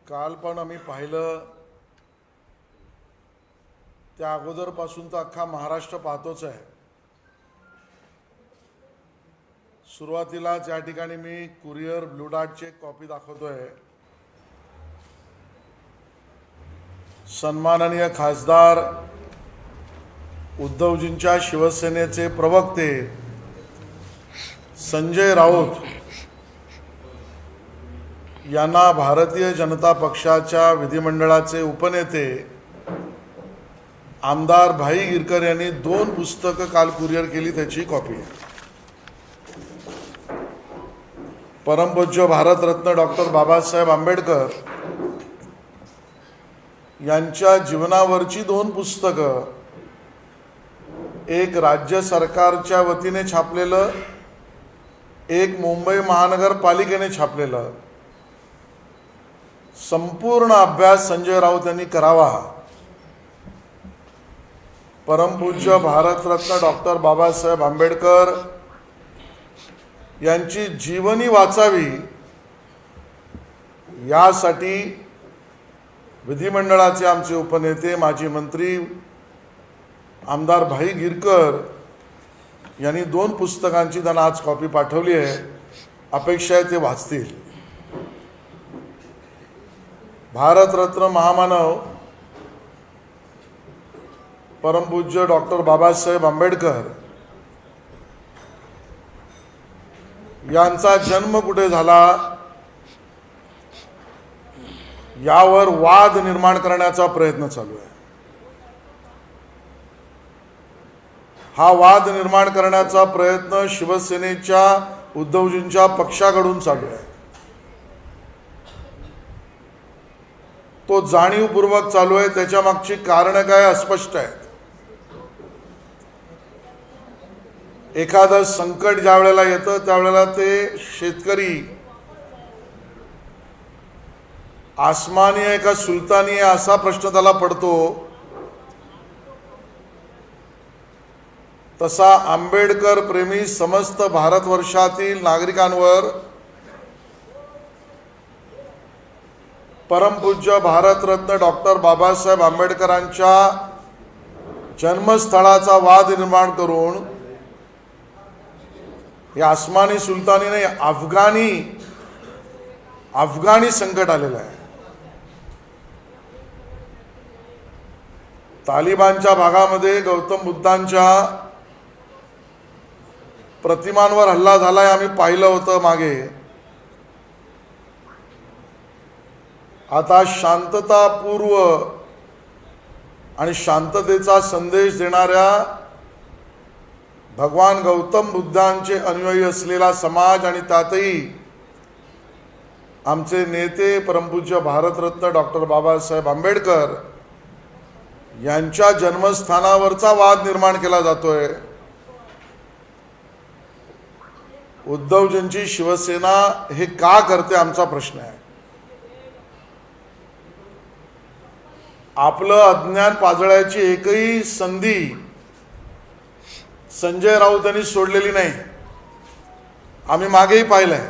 काल पण आम्ही पाहिलं, त्या अगोदरपासून तर अख्खा महाराष्ट्र पाहतोच आहे। सुरुवातीलाच या ठिकाणी मी कुरिअर ब्लू डार्टची एक कॉपी दाखवतोय। सन्माननीय खासदार उद्धवजींच्या शिवसेनेचे प्रवक्ते संजय राऊत यांना भारतीय जनता पक्षाच्या विधिमंडळाचे उपनेते आमदार भाई गिरकर यांनी 2 पुस्तकं काल कुरिअर केली, त्याची कॉपी आहे। परमपूज्य भारतरत्न डॉक्टर बाबासाहेब आंबेडकर यांच्या जीवनावरची 2 पुस्तकं, एक राज्य सरकारच्या वतीने छापलेलं, एक मुंबई महानगरपालिकेने छापलेलं। संपूर्ण अभ्यास संजय राऊत यांनी करावा। परमपूज्य भारतरत्न डॉक्टर बाबासाहेब आंबेडकर यांची जीवनी वाचावी, यासाठी विधिमंडळाचे आमचे उपनेते माजी मंत्री आमदार भाई गिरकर यांनी 2 पुस्तकांची त्यांना आज कॉपी पाठवली आहे। अपेक्षा आहे ते वाचतील। भारतरत्न महामानव परमपूज्य डॉक्टर बाबासाहेब आंबेडकर यांचा जन्म कुठे झाला यावर वाद निर्माण करण्याचा प्रयत्न चालू आहे। हा वाद निर्माण करण्याचा प्रयत्न शिवसेनेच्या उद्धवजींच्या पक्षाकडून चालू आहे। तो जाणीवपूर्वक चालू आहे, त्याच्या मागची कारण काय अस्पष्ट आहेत। एखादं संकट ज्या वेळेला येतं त्यावेळेला ते शेतकरी आसमानी आहे का सुलतानी आहे असा प्रश्न त्याला पडतो। तसा आंबेडकर प्रेमी समस्त भारतवर्षातील नागरिकांवर परमपूज्य भारतरत्न डॉक्टर बाबासाहेब आंबेडकरांच्या जन्मस्थळाचा वाद निर्माण करून हे आसमानी सुलतानी नाही, अफगाणी संकट आलेलं आहे। तालिबानच्या भागामध्ये गौतम बुद्धांच्या प्रतिमांवर हल्ला झालाय, आम्ही पाहिलं होतं मागे। आता शांततापूर्व आणि शांततेचा संदेश देणाऱ्या भगवान गौतम बुद्धांचे अनुयायी असलेला समाज आणि त्यातही आमचे नेते परमपूज्य भारतरत्न डॉक्टर बाबासाहेब आंबेडकर यांच्या जन्मस्थानावरचा वाद निर्माण केला जातोय। उद्धवजींची शिवसेना हे का करते आमचा प्रश्न आहे। आपलं अज्ञान पाजळायची एकही संधी संजय राऊत यांनी सोडलेली नाही। आम्ही मागेही पाहिलंय,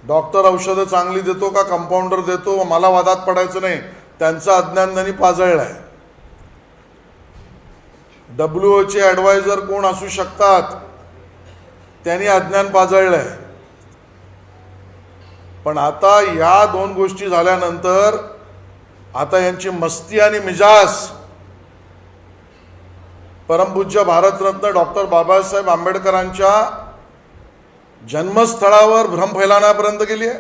डॉक्टर औषधं चांगली देतो का कंपाऊंडर देतो मला वादात पडायचं नाही, त्यांचं अज्ञान त्यांनी पाजळलंय। WHO ॲडवायझर कोण असू शकतात त्यांनी अज्ञान पाजळलंय। पण आता या 2 गोष्टी झाल्यानंतर आता यांची मस्ती आणि मिजाज परमपूज्य भारतरत्न डॉक्टर बाबासाहेब आंबेडकरांच्या जन्मस्थळावर भ्रम फैलावण्यापर्यंत गेली आहे।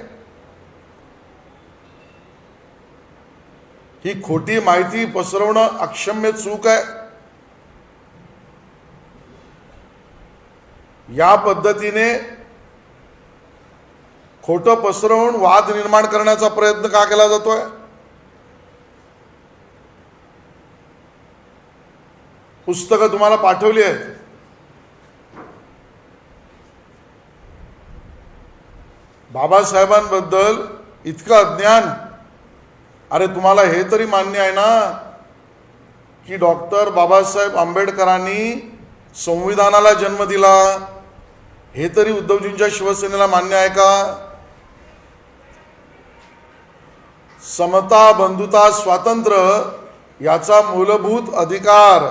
ही खोटी माहिती पसरवणं अक्षम्य चूक आहे। या पद्धतीने खोटं पसरवून वाद निर्माण करण्याचा प्रयत्न का केला जातोय। पुस्तकं तुम्हाला पाठवली आहेत। बाबासाहेबांबद्दल इतकं अज्ञान। अरे तुम्हाला हे तरी मान्य आहे ना की डॉक्टर बाबासाहेब आंबेडकरांनी संविधानाला जन्म दिला, हे तरी उद्धवजींच्या शिवसेनेला मान्य आहे का? समता, बंधुता, स्वातंत्र्य याचा मूलभूत अधिकार,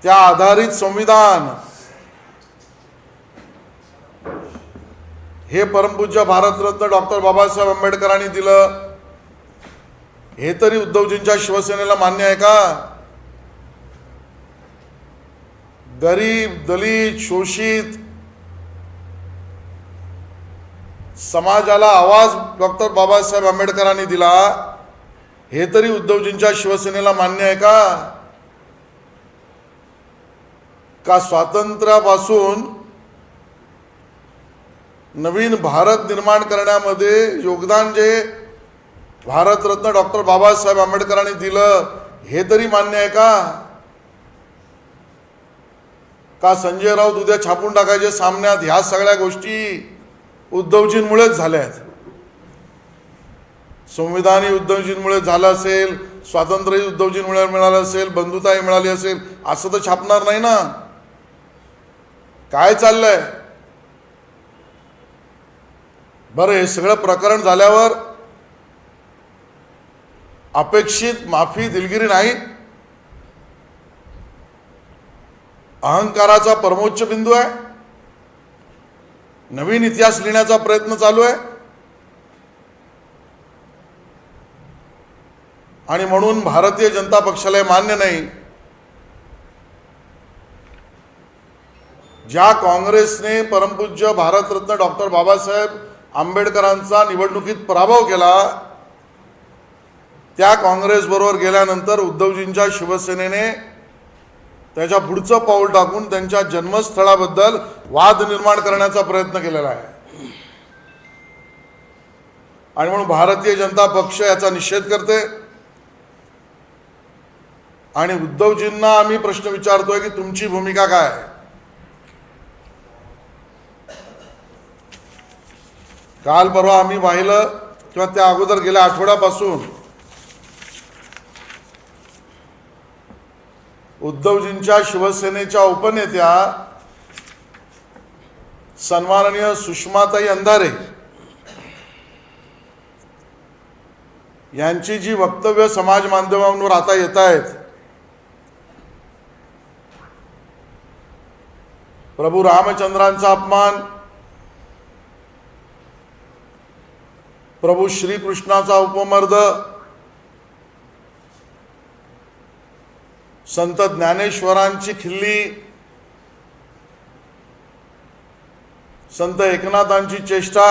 त्या आधारित संविधान हे परमपूज्य भारतरत्न डॉक्टर बाबासाहेब आंबेडकरांनी दिलं. हे तरी उद्धवजींच्या शिवसेनेला मान्य आहे का? गरीब, दलित, शोषित समाजाला आवाज डॉक्टर बाबासाहेब आंबेडकरांनी दिला, हे तरी उद्धवजींच्या शिवसेनेला मान्य आहे का? का स्वातंत्र्यापासून नवीन भारत निर्माण करण्यामध्ये योगदान जे भारतरत्न डॉक्टर बाबासाहेब आंबेडकरांनी दिलं, हे तरी मान्य आहे का? का संजय राऊत उद्या छापून टाकायचे सामन्यात, ह्या सगळ्या गोष्टी उद्धवजींमुळेच झाल्या आहेत. संविधानही उद्धवजींमुळे झालं असेल, स्वातंत्र्यही उद्धवजींमुळे मिळालं असेल, बंधुताही मिळाली असेल, असं तर छापणार नाही ना. काय चाललंय? बरं, हे सगळं प्रकरण झाल्यावर अपेक्षित माफी, दिलगिरी नाही, अहंकाराचा परमोच्च बिंदू आहे. नवीन इतिहास लिहिण्याचा प्रयत्न चालू आहे. आणि म्हणून भारतीय जनता पक्षाला हे मान्य नाही. ज्या काँग्रेसने परमपूज्य भारतरत्न डॉक्टर बाबासाहेब आंबेडकरांचा निवडणुकीत पराभव केला, त्या काँग्रेस बरोबर गेल्यानंतर उद्धवजींच्या शिवसेनेने त्याच्या पुढचं पाऊल टाकून त्यांच्या जन्मस्थळाबद्दल वाद निर्माण करण्याचा प्रयत्न केलेला आहे. आणि म्हणून भारतीय जनता पक्ष याचा निषेध करते. आणि उद्धवजींना आम्ही प्रश्न विचारतोय की तुमची भूमिका काय? काल परवा आम्ही पाहिलं किंवा त्या अगोदर गेल्या आठवड्यापासून उद्धवजींच्या शिवसेनेच्या उपनेत्या सन्माननीय सुषमाताई अंधारे यांची जी वक्तव्य समाज माध्यमांवर आता येत आहेत, प्रभू रामचंद्रांचा अपमान, प्रभू श्रीकृष्णाचा उपमर्द, संत ज्ञानेश्वरांची खिल्ली, संत एकनाथांची चेष्टा,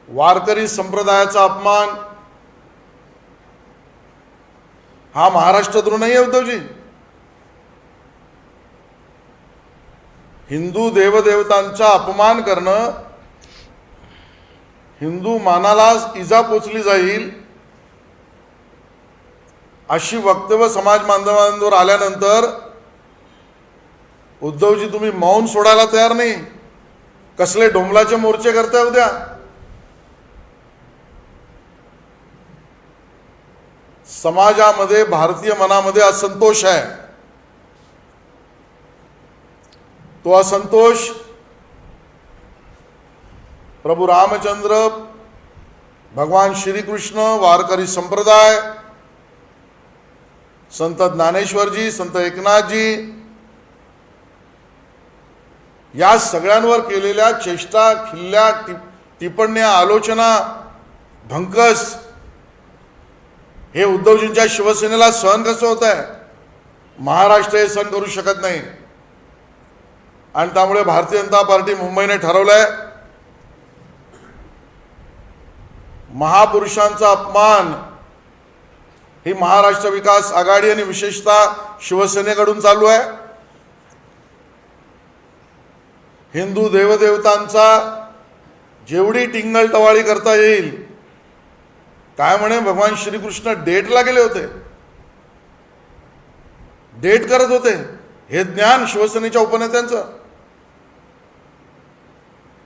वारकरी संप्रदायाचा अपमान, हा महाराष्ट्रातून नाही आहे उद्धवजी. हिंदू देवदेवतांचा अपमान करणं, हिंदू मानाला इजा पोचली जाईल अशी वक्तव्य समाज माध्यमांवर आल्यानंतर उद्धवजी तुम्ही मौन सोडायला तयार नाही. कसले डोंबलाचे मोर्चे करताय उद्या? समाजामध्ये, भारतीय मनामध्ये असंतोष आहे. तो असंतोष प्रभू रामचंद्र, भगवान श्रीकृष्ण, वारकरी संप्रदाय, संत ज्ञानेश्वरजी, संत एकनाथजी या सगळ्यांवर केलेल्या चेष्टा, खिल्ल्या, टिप्पण्या, आलोचना, भंकस हे उद्धवजींच्या शिवसेनेला सहन कसं होत आहे? महाराष्ट्र हे सहन करू शकत नाही. आणि त्यामुळे भारतीय जनता पार्टी मुंबईने ठरवलंय, महापुरुषांचा अपमान ही महाराष्ट्र विकास आघाडी आणि विशेषतः शिवसेनेकडून चालू आहे. हिंदू देवदेवतांचा जेवढी टिंगलटवाळी करता येईल, काय म्हणे भगवान श्रीकृष्ण डेटला गेले होते, डेट करत होते, हे ज्ञान शिवसेनेच्या उपनेत्यांचं.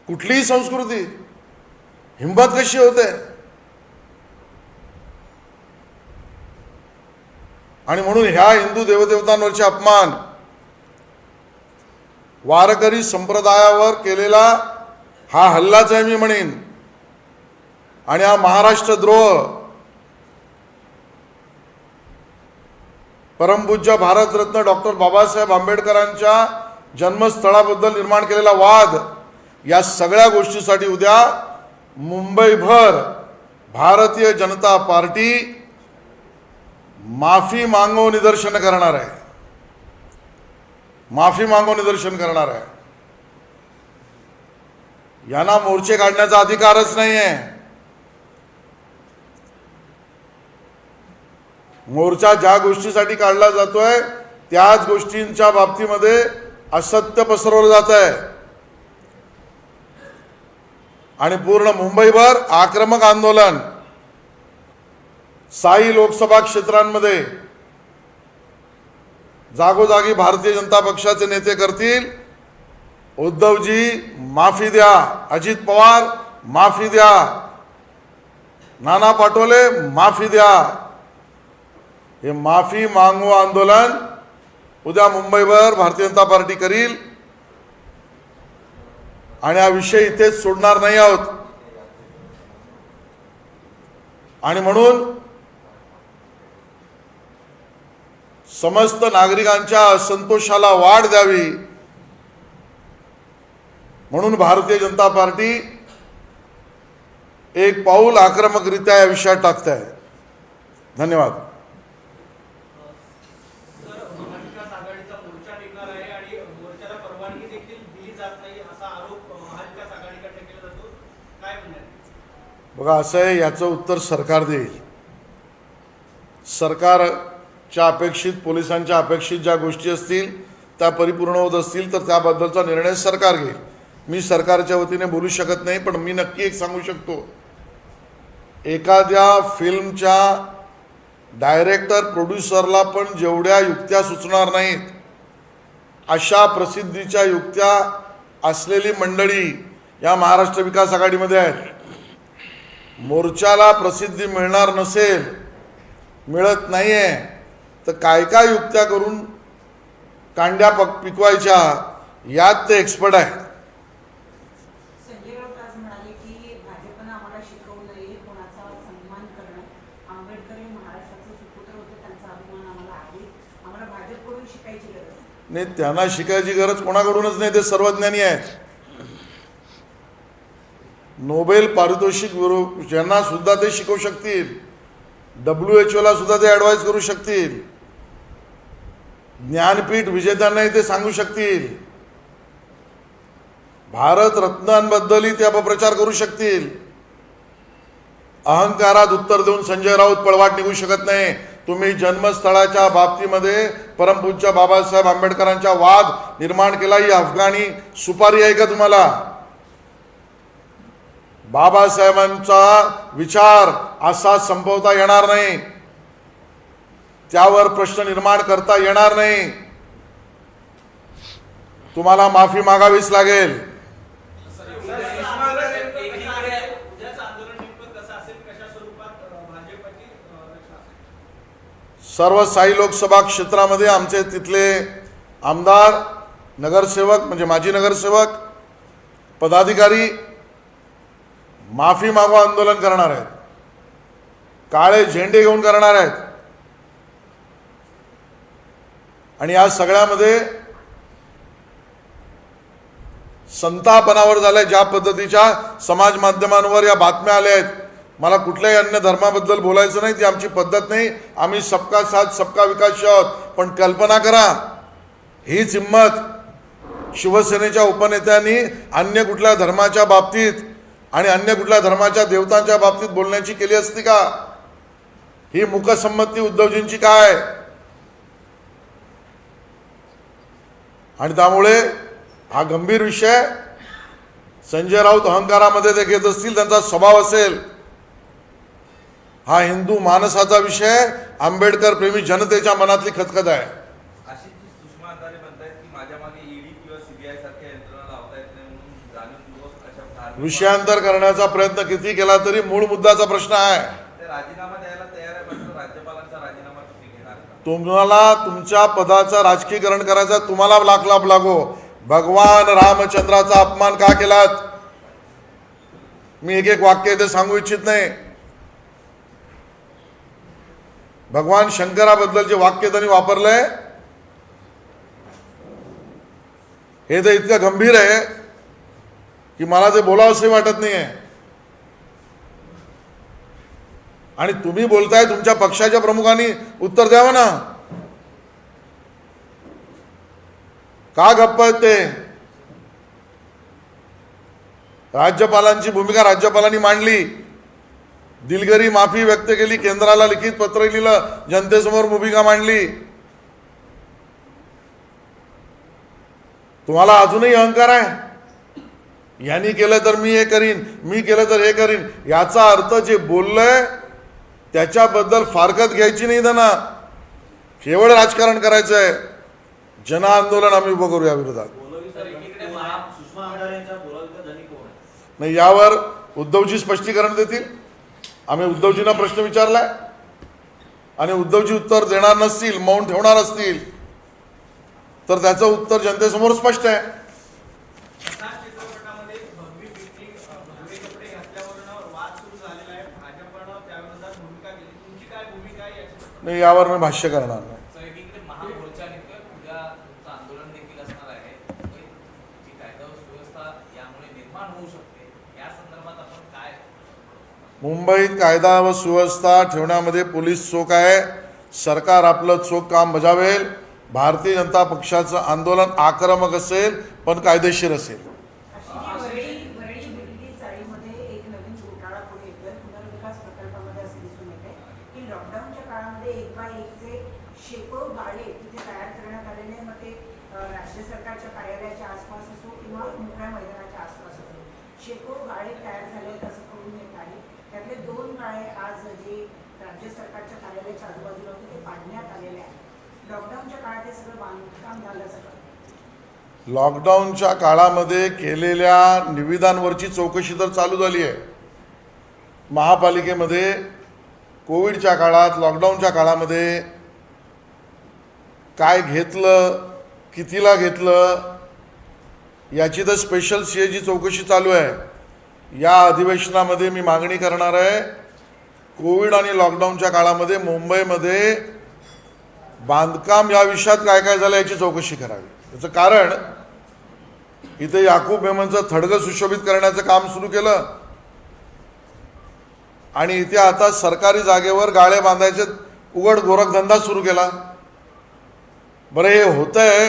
कुठलीही संस्कृती, हिंमत कशी होते? आणि म्हणून ह्या हिंदू देवदेवतांवरचे अपमान, वारकरी संप्रदायावर केलेला हा हल्लाच आहे मी म्हणेन. आणि हा महाराष्ट्रद्रोह परमपूज्य भारतरत्न डॉक्टर बाबासाहेब आंबेडकरांच्या जन्मस्थळाबद्दल निर्माण केलेला वाद, या सगळ्या गोष्टीसाठी उद्या मुंबईभर भारतीय जनता पार्टी माफी मागो निदर्शन करणार आहे. माफी मागो निदर्शन करणार आहे. यांना मोर्चे काढण्याचा अधिकारच नाही आहे. मोर्चा ज्या गोष्टीसाठी काढला जातोय त्याच गोष्टींच्या बाबतीमध्ये असत्य पसरवलं जात आहे आणि पूर्ण मुंबईभर आक्रमक आंदोलन साई लोकसभा क्षेत्रांमध्ये जागोजागी भारतीय जनता पक्षाचे नेते करतील. उद्धवजी माफी द्या, अजित पवार माफी द्या, नाना पाटोले माफी द्या. हे माफी मागो आंदोलन उद्या मुंबईभर भारतीय जनता पार्टी करील आणि हा विषय इथेच सोडणार नाही आहोत. आणि म्हणून समस्त नागरिकांच्या असंतोषाला वाढ द्यावी म्हणून भारतीय जनता पार्टी एक पाऊल आक्रमकरित्या या विषयात टाकत आहे. धन्यवाद. बघा, असं आहे, याचं उत्तर सरकार देईल. सरकारच्या अपेक्षित, पोलिसांच्या अपेक्षित ज्या गोष्टी असतील त्या परिपूर्ण होत असतील तर त्याबद्दलचा निर्णय सरकार घेईल. मी सरकारच्या वतीने बोलू शकत नाही, पण मी नक्की एक सांगू शकतो, एखाद्या फिल्मच्या डायरेक्टर प्रोड्युसरला पण जेवढ्या युक्त्या सुचणार नाहीत अशा प्रसिद्धीच्या युक्त्या असलेली मंडळी या महाराष्ट्र विकास आघाडीमध्ये आहेत. मोर्चाला प्रसिद्धी मिळणार नसेल, मिळत नाहीये, तर काय काय युक्त्या करून कांड्या पिकवायच्या यात ते एक्सपर्ट आहे. संजय राऊत आज म्हणाले की भाजपनं आम्हाला शिकवलं नाही कोणाचा सन्मान करणं. आंबेडकर हे महाराष्ट्राचे सुपुत्र होते, त्यांचा अभिमान आम्हाला आहे. आम्हाला भाजपकडून शिकायची गरज नाही. त्यांना शिकायची गरज कोणाकडूनच नाही, ते सर्वज्ञानी आहेत. नोबेल पारितोषिक ज्यांना सुद्धा ते शिकवू शकतील, WHO ला सुद्धा ते ॲडवाईज करू शकतील, ज्ञानपीठ विजेत्यांनाही ते सांगू शकतील, भारत रत्नांबद्दलही ते अपप्रचार करू शकतील. अहंकारात उत्तर देऊन संजय राऊत पळवाट निघू शकत नाही. तुम्ही जन्मस्थळाच्या बाबतीमध्ये परमपूज्य बाबासाहेब आंबेडकरांचा वाद निर्माण केला, ही अफगाणी सुपारी आहे का तुम्हाला? बाबासाहेबांचा विचार असा संपवता येणार नाही, त्यावर प्रश्न निर्माण करता येणार नाही. तुम्हाला माफी मागावीच लागेल. सर्व साई लोकसभा क्षेत्रामध्ये आमचे तिथले आमदार, नगरसेवक म्हणजे माजी नगरसेवक, पदाधिकारी माफी मागो आंदोलन करणार आहेत, काळे झेंडे घेऊन करणार आहेत. आणि या सगळ्यामध्ये संतापनावर झाल्या ज्या पद्धतीच्या समाज माध्यमांवर या बातम्या आल्या आहेत. मला कुठल्याही अन्य धर्माबद्दल बोलायचं नाही, ती आमची पद्धत नाही. आम्ही सबका साथ सबका विकास आहोत. पण कल्पना करा, हीच हिंमत शिवसेनेच्या उपनेत्यांनी अन्य कुठल्या धर्माच्या बाबतीत आणि अन्य कुठल्या धर्माच्या देवतांच्या बाबतीत बोलण्याची केली असती का? ही मुकसंमती उद्धवजींची काय? आणि त्यामुळे हा गंभीर विषय. संजय राऊत अहंकारामध्ये ते घेत असतील, त्यांचा स्वभाव असेल. हा हिंदू मानसाचा विषय, आंबेडकर प्रेमी जनतेच्या मनातली खतखत आहे. विषयांतर करण्याचा प्रयत्न किती केला तरी मूळ मुद्द्याचा प्रश्न आहे. राजीनामा द्यायला तयार आहे, मात्र राज्यपालांचा राजीनामा तुम्ही घेणार का? तुम्हाला तुमच्या पदाचं राजकीकरण करायचं, तुम्हाला लाख लाभ लागो. भगवान रामचंद्राचा अपमान का केलात? मी एक एक वाक्य इथे सांगू इच्छित नाही. भगवान शंकराबद्दल जे वाक्य त्यांनी वापरलंय हे तर इतकं गंभीर आहे की मला ते बोलावंसंही वाटत नाही आहे. आणि तुम्ही बोलताय, तुमच्या पक्षाच्या प्रमुखांनी उत्तर द्यावं ना. का गप्प आहेत ते? राज्यपालांची भूमिका राज्यपालांनी मांडली, दिलगिरी माफी व्यक्त केली, केंद्राला लिखित पत्र लिहिलं, जनतेसमोर भूमिका मांडली. तुम्हाला अजूनही अहंकार आहे, यांनी केलं तर मी हे करीन, मी केलं तर हे करीन. याचा अर्थ जे बोललंय त्याच्याबद्दल फारकत घ्यायची नाही त्यांना, केवळ राजकारण करायचं आहे. जन आंदोलन आम्ही उभं करू या विरोधात. नाही, यावर उद्धवजी स्पष्टीकरण देतील. आम्ही उद्धवजींना प्रश्न विचारलाय आणि उद्धवजी उत्तर देणार नसतील, मौन ठेवणार असतील तर त्याचं उत्तर जनतेसमोर स्पष्ट आहे. चित्रपटामध्ये भगवी कपडे घातल्यावरून वाद सुरू झालेला आहे. भाजपनं त्याविरोधात भूमिका केली. तुमची काय भूमिका आहे याच्यात? नाही, यावर मी भाष्य करणार नाही. एकीकडे महामोर्चा निघतोय, उद्या तुमचं आंदोलन देखील असणार आहे. जी कायदा व सुव्यवस्था यामुळे निर्माण होऊ शकते, या संदर्भात आपण काय? मुंबईत कायदा व सुव्यवस्था ठेवण्यामध्ये पोलीस चोख आहे. सरकार आपलं चोख काम बजावेल. भारतीय जनता पक्षाचं आंदोलन आक्रमक असेल पण कायदेशीर असेल. वरळी बिडली चाळीमध्ये एक नवीन घोटाळा पुढे येतोय. पुनर्विकास प्रकल्पामध्ये असे दिसून येते की लॉकडाऊनच्या काळामध्ये 1x1चे शेकडो गाळे तिथे तयार करण्यात आलेले. मग ते राज्य सरकारच्या कार्यालयाच्या आसपास असो किंवा मोकळ्या मैदानाच्या आसपास असो, शेकडो गाळे तयार झाले असं कळून येत आहे. त्यातले 2 गाळे आज जे राज्य सरकारच्या कार्यालयाच्या आजूबाजूला होते ते पाडण्यात आलेले आहेत. लॉकडाऊनच्या काळात हे सगळं बांधकाम झालं सगळं. लॉकडाऊनच्या काळामध्ये केलेल्या निविदांवरची चौकशी तर चालू झाली आहे. महापालिकेमध्ये कोविडच्या काळात, लॉकडाऊनच्या काळामध्ये काय घेतलं, कितीला घेतलं, याची तर स्पेशल सीएची चौकशी चालू आहे. या अधिवेशनामध्ये मी मागणी करणार आहे, कोविड आणि लॉकडाऊनच्या काळामध्ये मुंबईमध्ये बांधकाम या विषयात काय काय झालं याची चौकशी करावी. त्याचं कारण, इथे याकूब मेमनचं थडगं सुशोभित करण्याचं काम सुरू केलं आणि इथे आता सरकारी जागेवर गाळे बांधायचे उघड गोरखधंदा सुरू केला. बरं, हे होतंय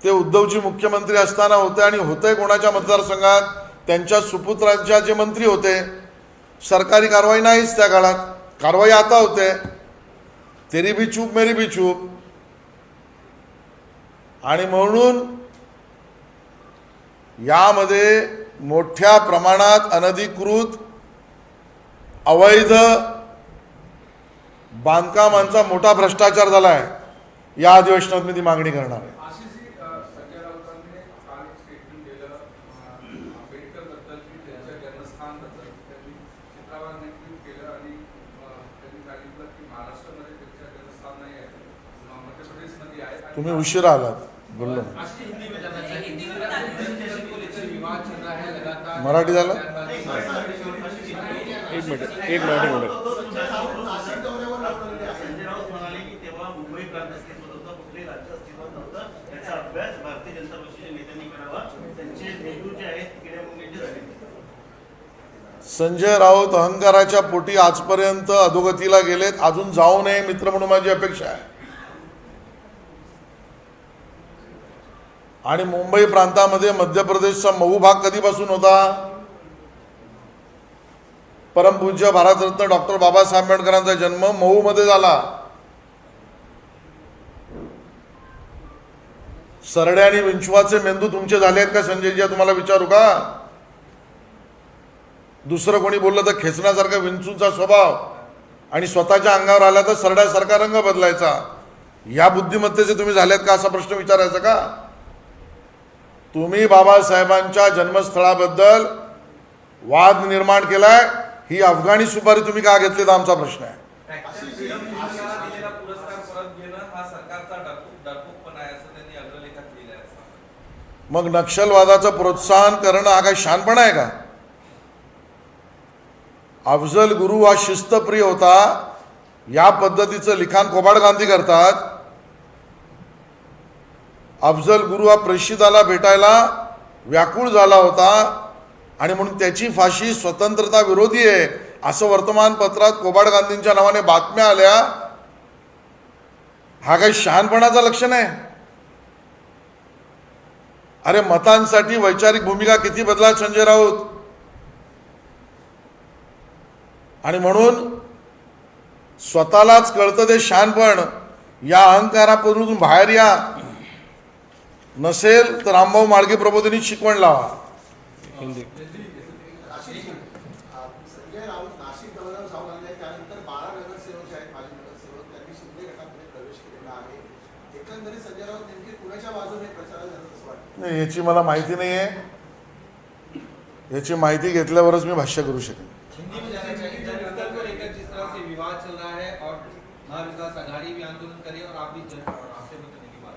ते उद्धवजी मुख्यमंत्री असताना होते आणि होतंय कोणाच्या मतदारसंघात? त्यांच्या सुपुत्रांच्या जे मंत्री होते. सरकारी कारवाई नाहीच त्या काळात, कारवाई आता होते. तेरी भी चूप मेरी भी चूप. आणि म्हणून यामध्ये मोठ्या प्रमाणात अनधिकृत अवैध बांधकामांचा मोठा भ्रष्टाचार झाला आहे. या अधिवेशनात मी ती मागणी करणार आहे. संजय राऊतांनी काल एक स्टेटमेंट दिलं आंबेडकर बद्दल की त्यांच्या जन्मस्थानबद्दल त्यांनी चित्रावर ट्विट केलं आणि त्यांनी सांगितलं की महाराष्ट्रामध्ये त्यांच्या जन्मस्थान नाही आहे, मध्य प्रदेशमध्ये आहे. तुम्ही उशिरा आलात, बोललो मराठी झालं. एक मिनिट संजय राऊत म्हणाले की तेव्हा मुंबई प्रांत अस्तित्वात होता, कुठले राज्य अस्तित्वात नव्हतं. त्याचा अभ्यास भारतीय जनता पक्षाच्या नेत्यांनी करावा. त्यांचे नेतृत्व जे आहेत किडे मुंगेचे झाले. संजय राऊत अहंकाराच्या पोटी आजपर्यंत अधोगतीला गेलेत, अजून जाऊ नये मित्र म्हणून माझी अपेक्षा आहे. आणि मुंबई प्रांतामध्ये मध्य प्रदेशचा मऊ भाग कधीपासून होता? परमपूज्य भारतरत्न डॉक्टर बाबासाहेब आंबेडकरांचा जन्म मऊ मध्ये झाला. सरडे आणि विंचवाचे मेंदू तुमचे झाले आहेत का संजयजी? तुम्हाला विचारू का? दुसरं कोणी बोललं तर खेचण्यासारखा विंचूचा स्वभाव आणि स्वतःच्या अंगावर आला तर सरड्यासारखा रंग बदलायचा. या बुद्धिमत्तेचे तुम्ही झालेत का असा प्रश्न विचारायचा का? तुम्ही बाबासाहेबांच्या जन्मस्थळाबद्दल वाद निर्माण केलाय, ही अफगाणी सुपारी तुम्ही का घेतली तर आमचा प्रश्न आहे. दिलेला पुरस्कार परत घेणं हा सरकारचा डरपोकपणा आहे असं त्यांनी अग्रलेखात लिहिलं आहे. मग नक्षलवादाचं प्रोत्साहन करणं हा काही शहाणपणा आहे का? अफजल गुरु हा शिस्तप्रिय होता, या पद्धतीचं लिखाण कोबाड गांधी करतात. अफजल गुरु हा प्रेषिताला भेटायला व्याकुळ झाला होता आणि म्हणून त्याची फाशी स्वतंत्रता विरोधी आहे असं वर्तमानपत्रात कोबाड गांधींच्या नावाने बातम्या आल्या. हा काही शहाणपणाचं लक्षण आहे? अरे मतांसाठी वैचारिक भूमिका किती बदला संजय राऊत. आणि म्हणून स्वतःलाच कळतं ते शहाणपण. या अहंकारापासून बाहेर या. नसेल तर रामभाऊ माळगे प्रबोधिनी शिकवण लावा. संजय राऊत नाशिक दौऱ्यावर जाऊन आले, त्यानंतर 12 नगरसेवक जे आहेत, माजी नगरसेवक, त्यांनी शिंदे गटामध्ये प्रवेश केलेला आहे. एकंदरीत संजय राऊत नेमके कुणाच्या बाजूने प्रचाराला जातात असं वाटतं? नाही, याची मला माहिती नाही आहे. याची माहिती घेतल्यावरच मी भाष्य करू शकेन. हिंदी में जाना चाहिए, जनता को लेकर जिस तरह से विवाद चल रहा है और महाविकास आघाड़ी भी आंदोलन करे और आप भी रास्ते बताने की बात.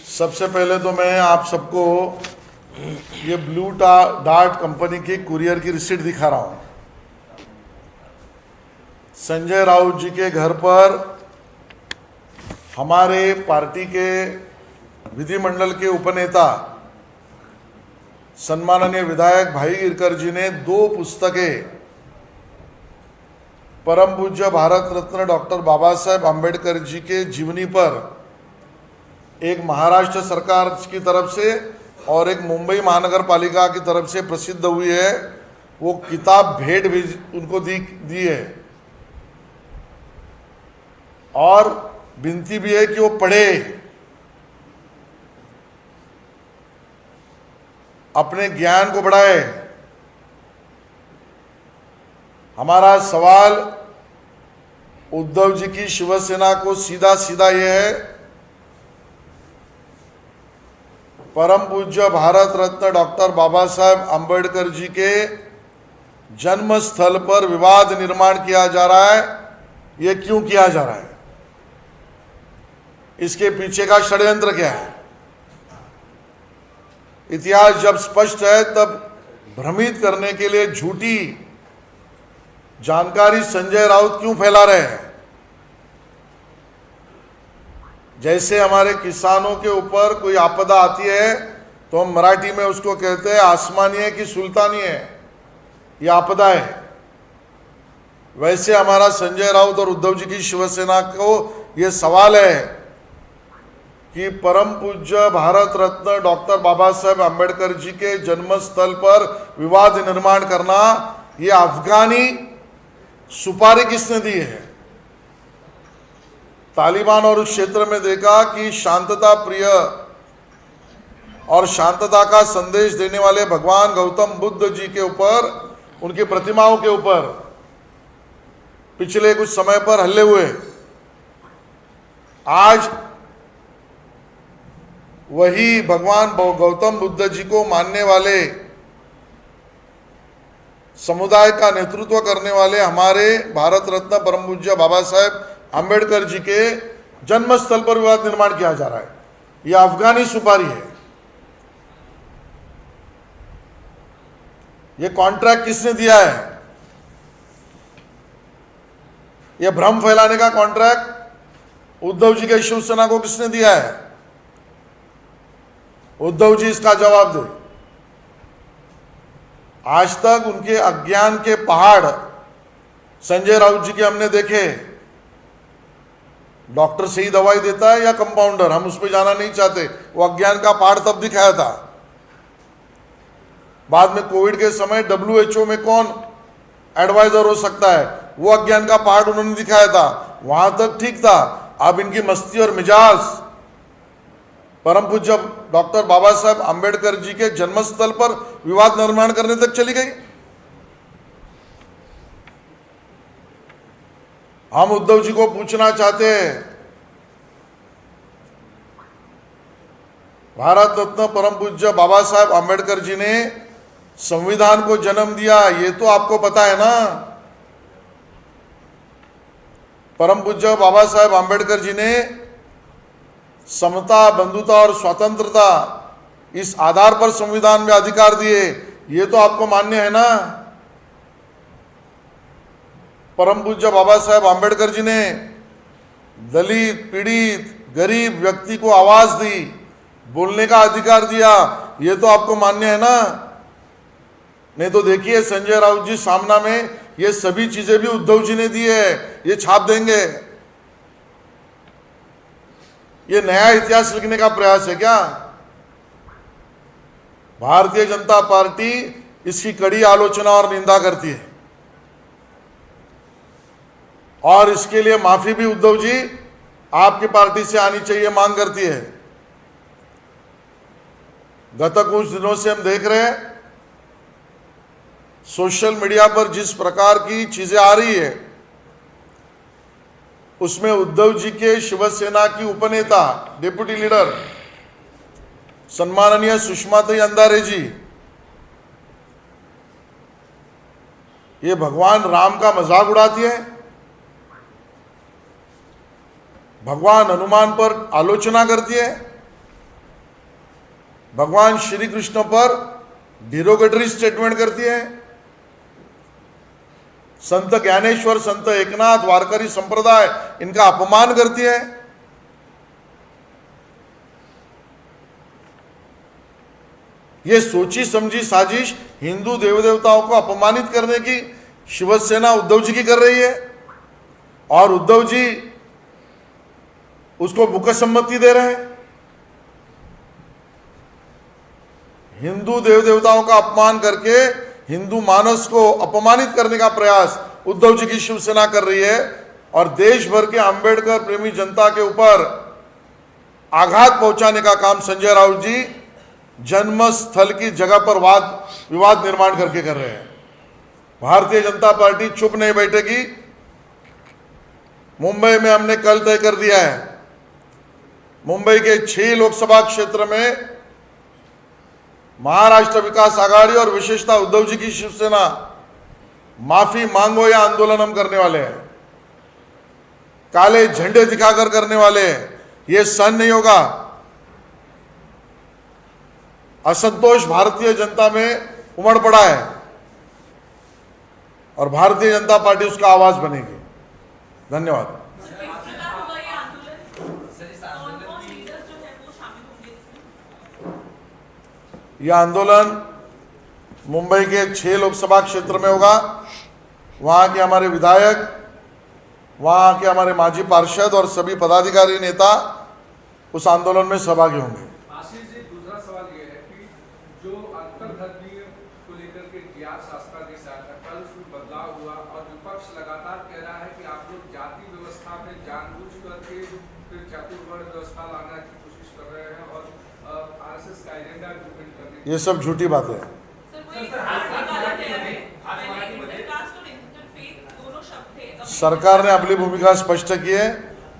सबसे पहले तो मैं आप सबको ये ब्लू डार्ट कंपनी की कुरियर की रिसीट दिखा रहा हूं. संजय राउत जी के घर पर हमारे पार्टी के विधिमंडल के उपनेता सम्माननीय विधायक भाई गिरकर जी ने 2 पुस्तकें परम पूज्य भारत रत्न डॉक्टर बाबा साहेब आम्बेडकर जी के जीवनी पर, एक महाराष्ट्र सरकार की तरफ से और एक मुंबई महानगर पालिका की तरफ से प्रसिद्ध हुई है, वो किताब भेंट भी उनको दी है और विनती भी है कि वो पढ़े, अपने ज्ञान को बढ़ाए. हमारा सवाल उद्धव जी की शिवसेना को सीधा सीधा ये है, परम पूज्य भारत रत्न डॉक्टर बाबा साहेब आम्बेडकर जी के जन्म स्थल पर विवाद निर्माण किया जा रहा है, ये क्यों किया जा रहा है? इसके पीछे का षड्यंत्र क्या है? इतिहास जब स्पष्ट है तब भ्रमित करने के लिए झूठी जानकारी संजय राउत क्यों फैला रहे हैं? जैसे हमारे किसानों के ऊपर कोई आपदा आती है तो हम मराठी में उसको कहते हैं आसमानी है कि सुल्तानी है, ये आपदा है. वैसे हमारा संजय राउत और उद्धव जी की शिवसेना को ये सवाल है कि परम पूज्य भारत रत्न डॉक्टर बाबा साहेब आम्बेडकर जी के जन्म स्थल पर विवाद निर्माण करना, ये अफगानी सुपारी किसने दी है? तालिबान और उस क्षेत्र में देखा कि शांतता प्रिय और शांतता का संदेश देने वाले भगवान गौतम बुद्ध जी के ऊपर, उनकी प्रतिमाओं के ऊपर पिछले कुछ समय पर हल्ले हुए. आज वही भगवान गौतम बुद्ध जी को मानने वाले समुदाय का नेतृत्व करने वाले हमारे भारत रत्न परम पूज्य बाबा साहेब आम्बेडकर जी के जन्म स्थल पर विवाद निर्माण किया जा रहा है. यह अफगानी सुपारी है. यह कॉन्ट्रैक्ट किसने दिया है? यह भ्रम फैलाने का कॉन्ट्रैक्ट उद्धव जी के शिवसेना को किसने दिया है? उद्धव जी इसका जवाब दे. आज तक उनके अज्ञान के पहाड़ संजय राउत जी के हमने देखे. डॉक्टर सही दवाई देता है या कंपाउंडर, हम उस पर जाना नहीं चाहते. वो अज्ञान का पहाड़ तब दिखाया था. बाद में कोविड के समय WHO में कौन एडवाइजर हो सकता है, वो अज्ञान का पहाड़ उन्होंने दिखाया था. वहां तक ठीक था. अब इनकी मस्ती और मिजाज परम पूज्य डॉक्टर बाबा साहेब आम्बेडकर जी के जन्मस्थल पर विवाद निर्माण करने तक चली गई. हम उद्धव जी को पूछना चाहते हैं, भारत रत्न परम पूज्य बाबा साहेब आम्बेडकर जी ने संविधान को जन्म दिया, ये तो आपको पता है ना. परम पूज्य बाबा साहेब आम्बेडकर जी ने समता, बंधुता और स्वतंत्रता, इस आधार पर संविधान में अधिकार दिए, ये तो आपको मान्य है ना. परम पूज्य बाबा साहेब आम्बेडकर जी ने दलित, पीड़ित, गरीब व्यक्ति को आवाज दी, बोलने का अधिकार दिया, ये तो आपको मान्य है ना? नहीं तो देखिए संजय राउत जी सामना में ये सभी चीजें भी उद्धव जी ने दी है, ये छाप देंगे। ये नया इतिहास लिखने का प्रयास है क्या? भारतीय जनता पार्टी इसकी कड़ी आलोचना और निंदा करती है और इसके लिए माफी भी उद्धव जी आपकी पार्टी से आनी चाहिए मांग करती है। गत कुछ दिनों से हम देख रहे हैं सोशल मीडिया पर जिस प्रकार की चीजें आ रही है उसमें उद्धव जी के शिवसेना की उपनेता डिप्टी लीडर सम्माननीय सुषमाताई अंधारे जी ये भगवान राम का मजाक उड़ाती है, भगवान हनुमान पर आलोचना करती है, भगवान श्री कृष्ण पर डिरोगेटरी स्टेटमेंट करती है, संत ज्ञानेश्वर, संत एकनाथ, वारकरी संप्रदाय इनका अपमान करती है। ये सोची समझी साजिश हिंदू देव देवताओं को अपमानित करने की शिवसेना उद्धव जी की कर रही है और उद्धव जी उसको मुकसम्मति दे रहे हैं। हिंदू देव देवताओं का अपमान करके हिंदू मानस को अपमानित करने का प्रयास उद्धव जी की शिवसेना कर रही है और देश भर के अंबेडकर प्रेमी जनता के ऊपर आघात पहुंचाने का काम संजय राउत जी जन्म स्थल की जगह पर वाद विवाद निर्माण करके कर रहे हैं। भारतीय जनता पार्टी चुप नहीं बैठेगी। मुंबई में हमने कल तय कर दिया है, मुंबई के 6 लोकसभा क्षेत्र में महाराष्ट्र विकास आघाड़ी और विशेषतः उद्धव जी की शिवसेना माफी मांगो या आंदोलन हम करने वाले हैं, काले झंडे दिखाकर करने वाले हैं। यह सहन नहीं होगा। असंतोष भारतीय जनता में उमड़ पड़ा है और भारतीय जनता पार्टी उसका आवाज बनेगी। धन्यवाद। यह आंदोलन मुंबई के 6 लोकसभा क्षेत्र में होगा। वहां के हमारे विधायक, वहां के हमारे माजी पार्षद और सभी पदाधिकारी नेता उस आंदोलन में सहभागी होंगे। आशीष जी, दूसरा सवाल ये है कि जो अंतर्धर्मीय को लेकर के ज्ञात शास्त्रा के साथ कल उसमें बदलाव हुआ और विपक्ष लगातार कह रहा है कि आप लोग जाति व्यवस्था में जानबूझ करके फिर चतुर्वर्ण व्यवस्था लाने की कोशिश कर रहे हैं और आरएसएस का एजेंडा इम्प्लीमेंट करने की। ये सब झूठी बातें हैं। सरकार ने अपनी भूमिका स्पष्ट की है,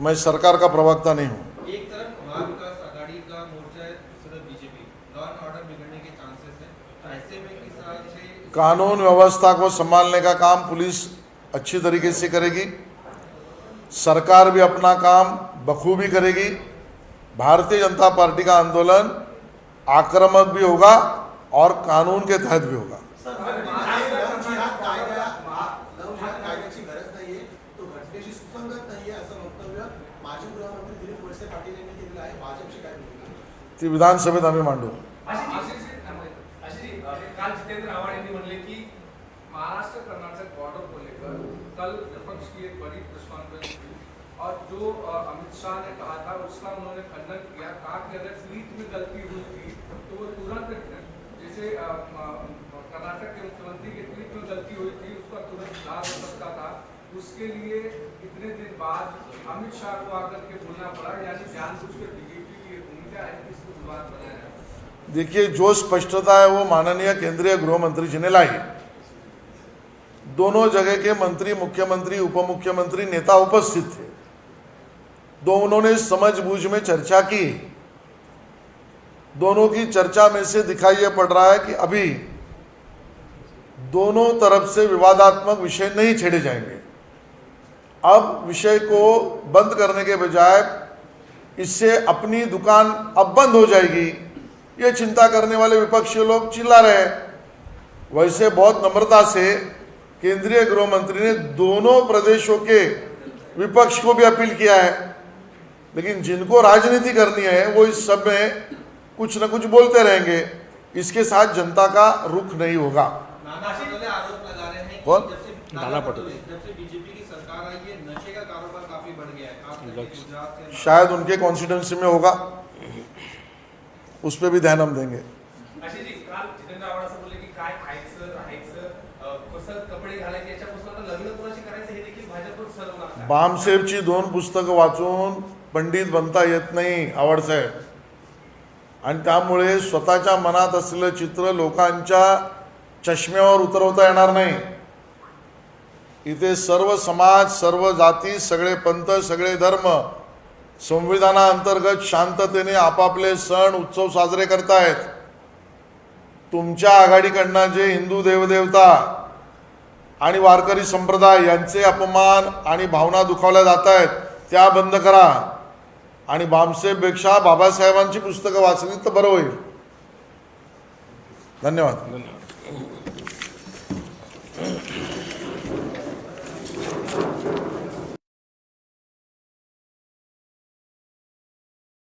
मैं सरकार का प्रवक्ता नहीं हूं। एक तरफ महाविकास आघाड़ी का मोर्चा है, दूसरी तरफ बीजेपी, लॉ एंड ऑर्डर बिगड़ने के चांसेस हैं, तो ऐसे में किस तरह से कानून व्यवस्था को संभालने का काम पुलिस अच्छी तरीके से करेगी, सरकार भी अपना काम बखूबी करेगी। भारतीय जनता पार्टी का आंदोलन आक्रामक भी होगा और कानून के तहत भी होगा। कायद्याची गरज नाहीये, तो घटनेशी सुसंगत नाहीये असं वक्तव्य माजी गृहमंत्री दिलीप वळसे पाटील यांनी केलेलं आहे। भाजपची काय भूमिका? ती विधानसभेत आम्ही मांडू। काल जितेंद्र आव्हाड यांनी म्हणले की महाराष्ट्र कर्नाटक बॉर्डर को लेकर कल विपक्ष की एक बड़ी प्रेस कॉन्फ्रेंस हुई और जो अमित शाह ने कहा था उसका उन्होंने खंडन किया। कहा कि अगर फ्लीट में गलती हुई थी तो वो तुरंत, जैसे कर्नाटक के मुख्यमंत्री के ट्वीट में गलती हुई थी उसका तुरंत सुधार हो सकता था, उसके लिए इतने दिन बाद अमित शाह को आकर के बोलना पड़ा, यानी जानबूझ कर बीजेपी की भूमिका है कि इसको विवाद बनाया जाए। देखिए, जो स्पष्टता है वो माननीय केंद्रीय गृह मंत्री जी ने लाई। दोनों जगह के मंत्री, मुख्यमंत्री, उप मुख्यमंत्री, नेता उपस्थित थे। दोनों ने समझबूझ में चर्चा की। दोनों की चर्चा में से दिखाई यह पड़ रहा है कि अभी दोनों तरफ से विवादात्मक विषय नहीं छेड़े जाएंगे। अब विषय को बंद करने के बजाय इससे अपनी दुकान अब बंद हो जाएगी, ये चिंता करने वाले विपक्षी लोग चिल्ला रहे हैं। वैसे बहुत नम्रता से केंद्रीय गृह मंत्री ने दोनों प्रदेशों के विपक्ष को भी अपील किया है, लेकिन जिनको राजनीति करनी है वो इस सब में कुछ न कुछ बोलते रहेंगे। इसके साथ जनता का रुख नहीं होगा। नाना पटोले आरोप लगा रहे हैं कौन? कि जब से बीजेपी की सरकार आई है नशे का कारोबार काफी बढ़ गया है, खास करके गुजरात से। शायद उनके कॉन्स्टिट्यूंसी में होगा, उस पर भी ध्यान हम देंगे। अशी जी काल जितेंद्र आव्हाड असं बोलले की काय खायचं राहायचं कसं कपडे घालायचे याच्यापासून लग्न कोणाशी करायचं हे देखील भाजपवर ठरवणार का? बामसेबची 2 पुस्तकं वाचून पंडित बनता येत नाही आवडसाहेब, आणि त्यामुळे स्वतःच्या मनात असलेलं चित्र लोकांच्या चष्म्यावर उतरवता येणार नाही। इथे सर्व समाज, सर्व जाती, सगळे पंथ, सगळे धर्म संविधानाअंतर्गत शांततेने आपापले सण उत्सव साजरे करतायत। तुमच्या आघाडीकडनं जे हिंदू देवदेवता आणि वारकरी संप्रदाय यांचे अपमान आणि भावना दुखावल्या जात आहेत त्या बंद करा, आणि बामसेबपेक्षा बाबासाहेबांची पुस्तकं वाचली तर बरं होईल। धन्यवाद।